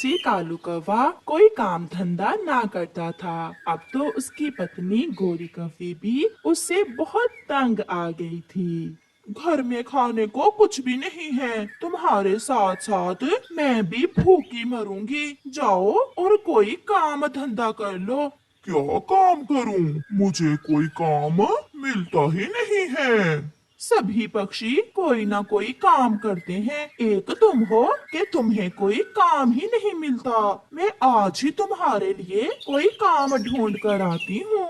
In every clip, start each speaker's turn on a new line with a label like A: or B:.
A: से कालू कौवा कोई काम धंधा ना करता था। अब तो उसकी पत्नी गोरी कौवी भी उससे बहुत तंग आ गई थी। घर में खाने को कुछ भी नहीं है, तुम्हारे साथ साथ मैं भी भूखी मरूंगी। जाओ और कोई काम धंधा कर लो।
B: क्या काम करूं? मुझे कोई काम मिलता ही नहीं है।
A: सभी पक्षी कोई ना कोई काम करते हैं, एक तुम हो कि तुम्हें कोई काम ही नहीं मिलता। मैं आज ही तुम्हारे लिए कोई काम ढूंढ कर आती हूँ।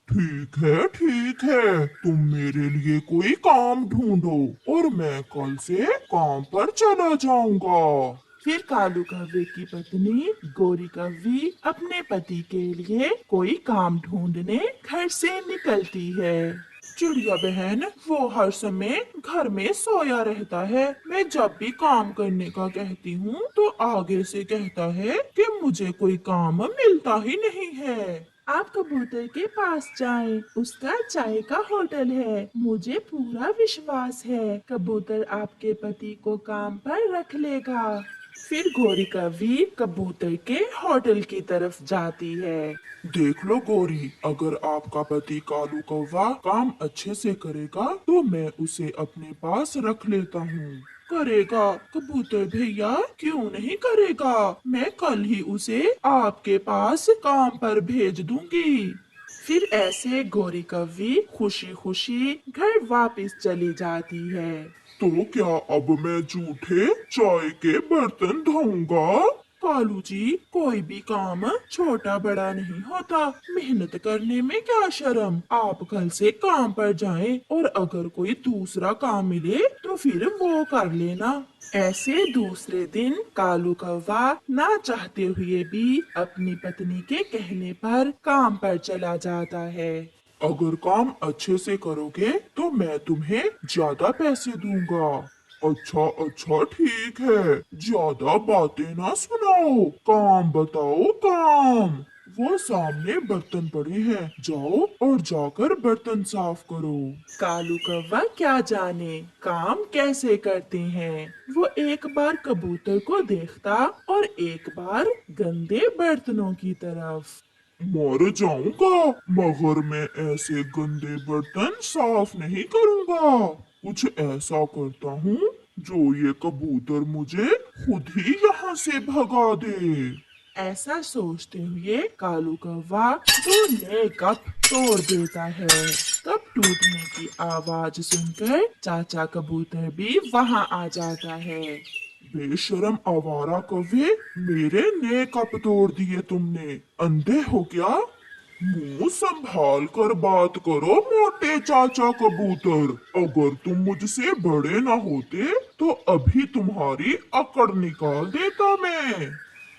B: ठीक है, तुम मेरे लिए कोई काम ढूंढो और मैं कल से काम पर चला जाऊंगा।
A: फिर कालू कौवे की पत्नी गोरी कौवी अपने पति के लिए कोई काम ढूंढने घर से निकलती है। चिड़िया बहन वो हर समय घर में सोया रहता है। मैं जब भी काम करने का कहती हूँ तो आगे से कहता है कि मुझे कोई काम मिलता ही नहीं है। आप कबूतर के पास जाएं, उसका चाय का होटल है। मुझे पूरा विश्वास है कबूतर आपके पति को काम पर रख लेगा। फिर गोरी कौवी कबूतर के होटल की तरफ जाती है।
B: देख लो गोरी, अगर आपका पति कालू कौवा काम अच्छे से करेगा तो मैं उसे अपने पास रख लेता हूँ।
A: करेगा कबूतर भैया, क्यों नहीं करेगा। मैं कल ही उसे आपके पास काम पर भेज दूंगी। फिर ऐसे गोरी कौवी खुशी खुशी घर वापस चली जाती है।
B: तो क्या अब मैं जूठे चाय के बर्तन धोऊंगा?
A: कालू जी, कोई भी काम छोटा बड़ा नहीं होता। मेहनत करने में क्या शर्म। आप कल से काम पर जाएं और अगर कोई दूसरा काम मिले तो फिर वो कर लेना। ऐसे दूसरे दिन कालू कौवा ना चाहते हुए भी अपनी पत्नी के कहने पर काम पर चला जाता है।
B: अगर काम अच्छे से करोगे तो मैं तुम्हें ज्यादा पैसे दूंगा। अच्छा अच्छा ठीक है, ज्यादा बातें ना सुनाओ, काम बताओ काम। वो सामने बर्तन पड़े हैं, जाओ और जाकर बर्तन साफ करो।
A: कालू कौवा क्या जाने काम कैसे करते हैं। वो एक बार कबूतर को देखता और एक बार गंदे बर्तनों की तरफ।
B: मर जाऊंगा मगर मैं ऐसे गंदे बर्तन साफ नहीं करूंगा। कुछ ऐसा करता हूँ जो ये कबूतर मुझे खुद ही यहाँ से भगा दे।
A: ऐसा सोचते हुए कालू कौवा दो नए कप तोड़ देता है। कप टूटने की आवाज सुनकर चाचा कबूतर भी वहां आ जाता है।
B: बेशरम आवारा कौवे, मेरे नए कप तोड़ दिए तुमने। अंधे हो क्या? मुंह संभाल कर बात करो मोटे चाचा कबूतर। अगर तुम मुझसे बड़े ना होते तो अभी तुम्हारी अकड़ निकाल देता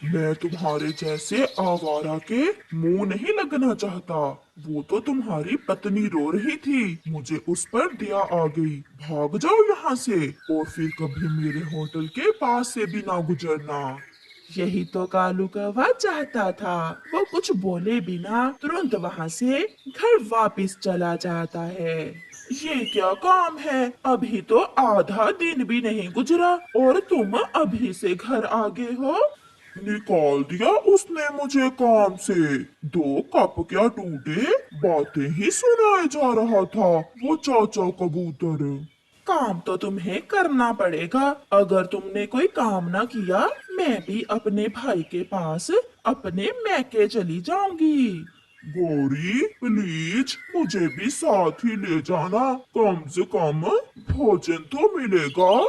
B: मैं तुम्हारे जैसे आवारा के मुंह नहीं लगना चाहता। वो तो तुम्हारी पत्नी रो रही थी, मुझे उस पर दया आ गई। भाग जाओ यहाँ से और फिर कभी मेरे होटल के पास से भी ना गुजरना।
A: यही तो कालू कौवा चाहता था। वो कुछ बोले बिना तुरंत वहां से घर वापस चला जाता है। ये क्या काम है, अभी तो आधा दिन भी नहीं गुजरा और तुम अभी से घर आ गए हो।
B: निकाल दिया उसने मुझे काम से। दो कप क्या टूटे, बातें ही सुनाए जा रहा था वो चाचा कबूतर।
A: काम तो तुम्हें करना पड़ेगा। अगर तुमने कोई काम ना किया मैं भी अपने भाई के पास अपने मैके चली जाऊंगी।
B: गौरी प्लीज मुझे भी साथ ही ले जाना, कम से कम भोजन तो मिलेगा।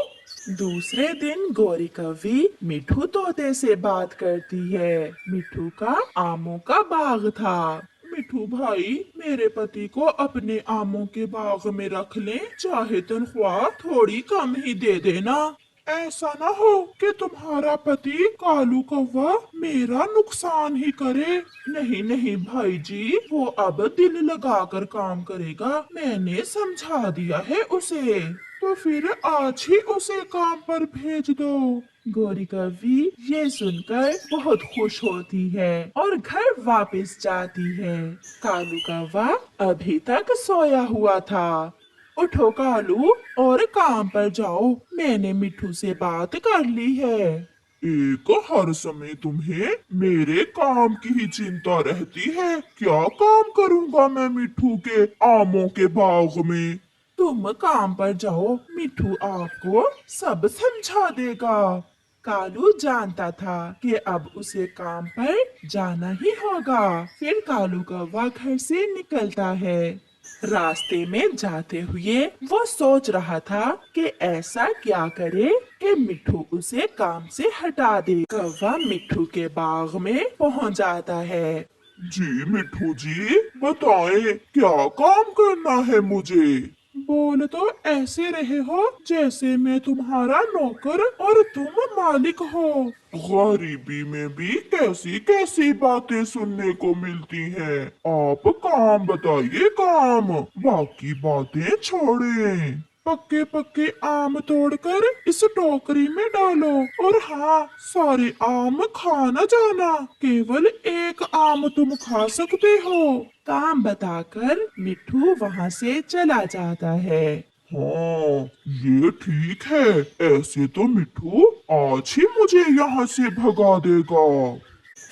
A: दूसरे दिन गौरी कवि मिठू तोते से बात करती है। मिठू का आमों का बाग था। मिठू भाई, मेरे पति को अपने आमों के बाग में रख ले, चाहे तनख्वाह थोड़ी कम ही दे देना। ऐसा ना हो कि तुम्हारा पति कालू कौवा मेरा नुकसान ही करे। नहीं नहीं भाई जी, वो अब दिल लगाकर काम करेगा, मैंने समझा दिया है उसे। तो फिर आज ही उसे काम पर भेज दो। गोरी कवि ये सुनकर बहुत खुश होती है और घर वापस जाती है। कालू कौवा अभी तक सोया हुआ था। उठो कालू और काम पर जाओ, मैंने मिठू से बात कर ली है।
B: एक हर समय तुम्हें मेरे काम की ही चिंता रहती है। क्या काम करूंगा मैं मिठू के आमों के बाग में?
A: तुम काम पर जाओ, मिठू आपको सब समझा देगा। कालू जानता था कि अब उसे काम पर जाना ही होगा। फिर कालू कौवा घर से निकलता है। रास्ते में जाते हुए वो सोच रहा था कि ऐसा क्या करे कि मिठू उसे काम से हटा दे। कौवा मिठू के बाग में पहुंच जाता है।
B: जी मिठू जी, बताएं क्या काम करना है मुझे?
A: बोल तो ऐसे रहे हो जैसे मैं तुम्हारा नौकर और तुम मालिक हो।
B: गरीबी में भी कैसी कैसी बातें सुनने को मिलती हैं। आप काम बताइए, काम, बाकी बातें छोड़ें।
A: पक्के पक्के आम तोड़कर इस टोकरी में डालो, और हाँ, सारे आम खा न जाना, केवल एक आम तुम खा सकते हो। काम बताकर मिठू वहाँ से चला जाता है।
B: हाँ, ये ठीक है। ऐसे तो मिठू आज ही मुझे यहाँ से भगा देगा।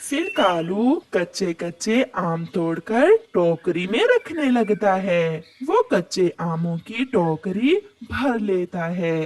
A: फिर कालू कच्चे कच्चे आम तोड़कर टोकरी में रखने लगता है। वो कच्चे आमों की टोकरी भर लेता है।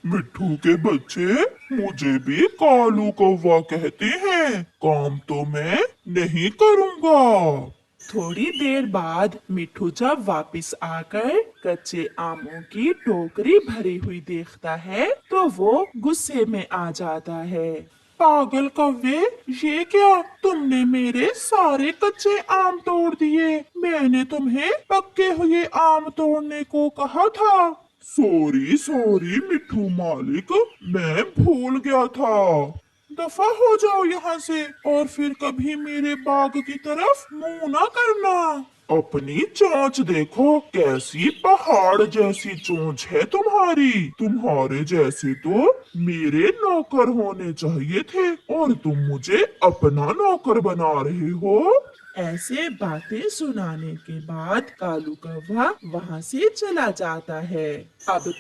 B: मिट्ठू के बच्चे मुझे भी कालू कौवा कहते हैं। काम तो मैं नहीं करूँगा।
A: थोड़ी देर बाद मिठू जब वापस आकर कच्चे आमों की टोकरी भरी हुई देखता है तो वो गुस्से में आ जाता है। पागल कौवे, ये क्या, तुमने मेरे सारे कच्चे आम तोड़ दिए। मैंने तुम्हें पके हुए आम तोड़ने को कहा था।
B: सॉरी सॉरी मिट्ठू मालिक, मैं भूल गया था।
A: दफा हो जाओ यहाँ से, और फिर कभी मेरे बाग की तरफ मुंह ना करना।
B: अपनी चोंच देखो, कैसी पहाड़ जैसी चोंच है तुम्हारी। तुम्हारे जैसे तो मेरे नौकर होने चाहिए थे, और तुम मुझे अपना नौकर बना रहे हो।
A: ऐसे बातें सुनाने के बाद कालू कौवा वहाँ से चला जाता है। अब तो